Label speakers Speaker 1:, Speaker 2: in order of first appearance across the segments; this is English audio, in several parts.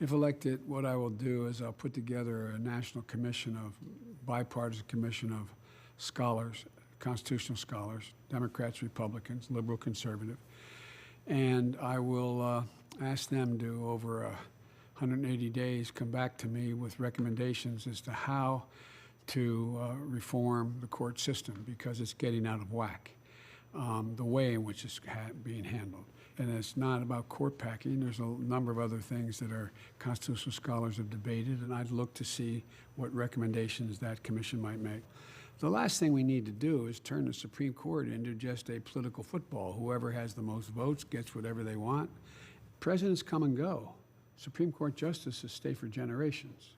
Speaker 1: If elected, what I will do is I'll put together a national commission of, bipartisan commission of scholars, constitutional scholars, Democrats, Republicans, liberal, conservative, and I will ask them to, over 180 days, come back to me with recommendations as to how to reform the court system, because it's getting out of whack, the way in which it's being handled. And it's not about court packing. There's a number of other things that our constitutional scholars have debated, and I'd look to see what recommendations that commission might make. The last thing we need to do is turn the Supreme Court into just a political football. Whoever has the most votes gets whatever they want. Presidents come and go. Supreme Court justices stay for generations.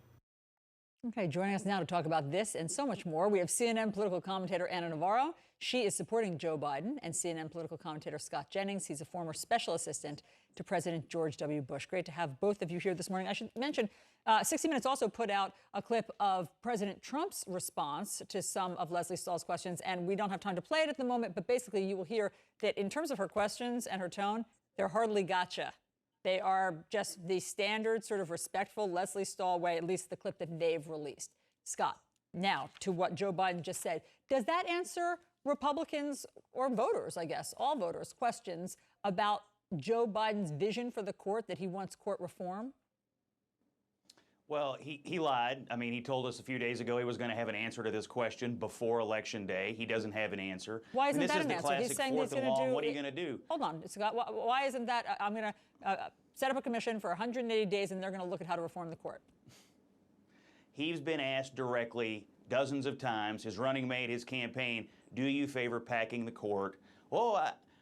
Speaker 2: Okay, joining us now to talk about this and so much more, we have CNN political commentator Ana Navarro. She is supporting Joe Biden, and CNN political commentator Scott Jennings. He's a former special assistant to President George W. Bush. Great to have both of you here this morning. I should mention, 60 Minutes also put out a clip of President Trump's response to some of Lesley Stahl's questions, and we don't have time to play it at the moment, but basically you will hear that in terms of her questions and her tone, they're hardly gotcha. They are just the standard sort of respectful Lesley Stahl way, at least the clip that they've released. Scott, now to what Joe Biden just said. Does that answer Republicans or voters, I guess, all voters, questions about Joe Biden's vision for the court, that he wants court reform?
Speaker 3: Well, he lied. I mean, he told us a few days ago he was going to have an answer to this question before Election Day. He doesn't have an answer.
Speaker 2: Why isn't that
Speaker 3: an
Speaker 2: answer? He's saying he's going to do.
Speaker 3: What are you going to do?
Speaker 2: Hold on, Scott. Why isn't that? I'm going to set up a commission for 180 days, and they're going to look at how to reform the court.
Speaker 3: He's been asked directly dozens of times, his running mate, his campaign, do you favor packing the court? Oh,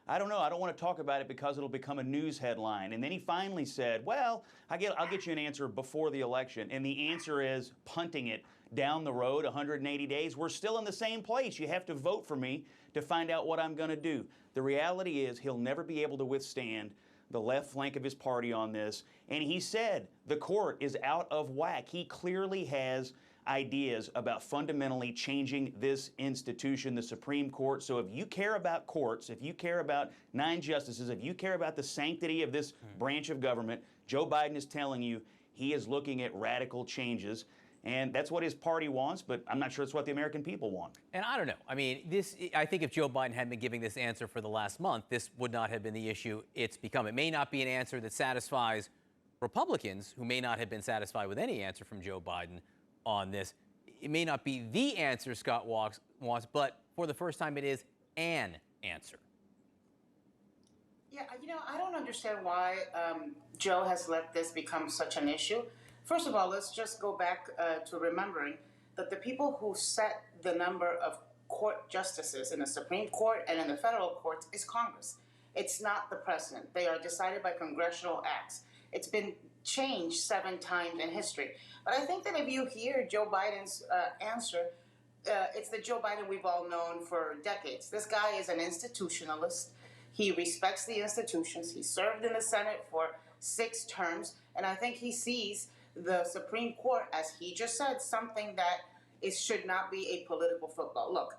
Speaker 3: I don't know. I don't want to talk about it because it'll become a news headline. And then he finally said, well, I'll get you an answer before the election. And the answer is punting it down the road 180 days. We're still in the same place. You have to vote for me to find out what I'm going to do. The reality is he'll never be able to withstand the left flank of his party on this. And he said the court is out of whack. He clearly has ideas about fundamentally changing this institution, the Supreme Court. So if you care about courts, if you care about 9 justices, if you care about the sanctity of this branch of government, Joe Biden is telling you he is looking at radical changes. And that's what his party wants, but I'm not sure it's what the American people want.
Speaker 4: And I don't know. I mean, I think if Joe Biden had been giving this answer for the last month, this would not have been the issue it's become. It may not be an answer that satisfies Republicans, who may not have been satisfied with any answer from Joe Biden on this. It may not be the answer Scott wants, but for the first time, it is an answer.
Speaker 5: Yeah, I don't understand why Joe has let this become such an issue. First of all, let's just go back to remembering that the people who set the number of court justices in the Supreme Court and in the federal courts is Congress. It's not the president. They are decided by congressional acts. It's been changed 7 times in history. But I think that if you hear Joe Biden's answer, it's the Joe Biden we've all known for decades. This guy is an institutionalist. He respects the institutions. He served in the Senate for 6 terms. And I think he sees the Supreme Court, as he just said, something that should not be a political football. Look,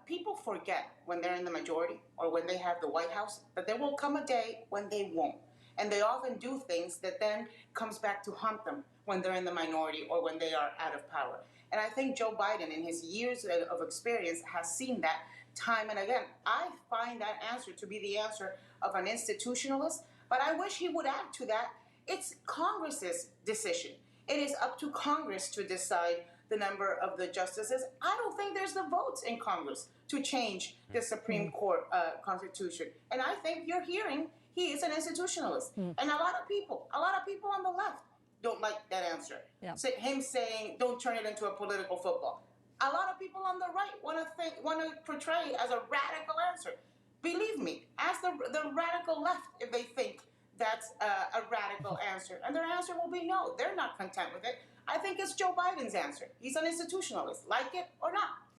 Speaker 5: people forget when they're in the majority or when they have the White House that there will come a day when they won't. And they often do things that then comes back to haunt them when they're in the minority or when they are out of power. And I think Joe Biden, in his years of experience, has seen that time and again. I find that answer to be the answer of an institutionalist, but I wish he would add to that, it's Congress's decision. It is up to Congress to decide the number of the justices. I don't think there's the votes in Congress to change the Supreme Court constitution. And I think you're hearing he is an institutionalist. And a lot of people on the left don't like that answer. Yeah. So him saying, don't turn it into a political football. A lot of people on the right want to portray it as a radical answer. Believe me, ask the radical left if they think that's a radical answer. And their answer will be no. They're not content with it. I think it's Joe Biden's answer. He's an institutionalist, like it or not.